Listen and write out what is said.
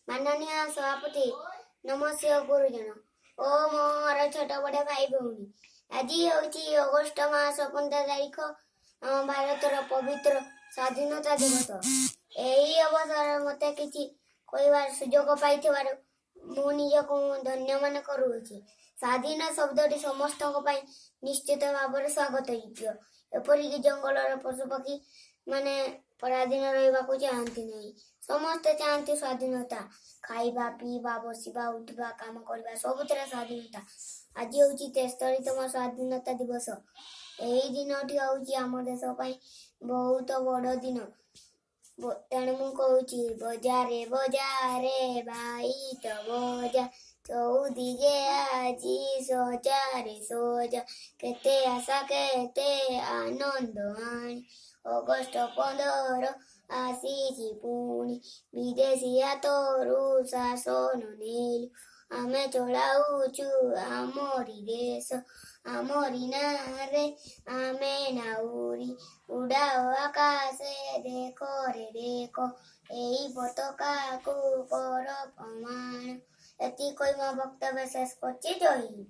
ମାନନୀୟ ସଭାପତି, ନମସ୍ୟ ଗୁରୁଜନ ଓ ମୋର ଛୋଟ ବଡ଼ ଭାଇ ଭଉଣୀ। ଆଜି ହେଉଛି ଅଗଷ୍ଟ ମାସ 15 ତାରିଖ, ଆମ ଭାରତର ପବିତ୍ର ସ୍ୱାଧୀନତା ଦିବସ। ଏହି ଅବସରରେ ମୋତେ କିଛି କହିବାର ସୁଯୋଗ ପାଇଥିବାରୁ ମୁଁ ନିଜକୁ ଧନ୍ୟ ମନେ କରୁଅଛି। ସ୍ୱାଧୀନ ଶବ୍ଦଟି ସମସ୍ତଙ୍କ ପାଇଁ ନିଶ୍ଚିତ ଭାବରେ ସ୍ୱାଗତଯୋଗ୍ୟ। ଏପରିକି ଜଙ୍ଗଲର ପଶୁପକ୍ଷୀ ମାନେ ପରାଧୀନ ରହିବାକୁ ଚାହାନ୍ତି ନାହିଁ। ସମସ୍ତେ ଚାହାନ୍ତି ସ୍ୱାଧୀନତା। ଖାଇବା, ପିଇବା, ବସିବା, ଉଠିବା, କାମ କରିବା ସବୁଥିରେ ସ୍ୱାଧୀନତା। ଆଜି ହେଉଛି 73ତମ ସ୍ୱାଧୀନତା ଦିବସ। ଏହି ଦିନଟି ହେଉଛି ଆମ ଦେଶ ପାଇଁ ବହୁତ ବଡ଼ ଦିନ। ତେଣୁ ମୁଁ କହୁଛି, ବଜାରେ ବଜାରେ ଭାଇ ତ ବଜା, ଚଉଦିଗେ ଆଜି ସଜାରେ ସଜା, କେତେ ଆଶା କେତେ ଆନନ୍ଦ ଆଣି ଅଗଷ୍ଟ 15 ଆସିଛି ପୁଣି, ବିଦେଶୀ ହାତରୁ ଶାସନ ନେଲୁ, ଆମେ ଚଳାଉଛୁ ଆମରି ଦେଶ, ଆମରି ନାଁରେ ଆମେ ନାଉରି, ଉଡ଼ାଅ ଆକାଶେ ଦେଖ ରେ ଦେଖ, ଏହି ପତାକାକୁ କର ପ୍ରମାଣ। ଏତିକି କହି ମୋ ବକ୍ତବ୍ୟ ଶେଷ କରୁଛି। ଜୟ ହିନ୍ଦ।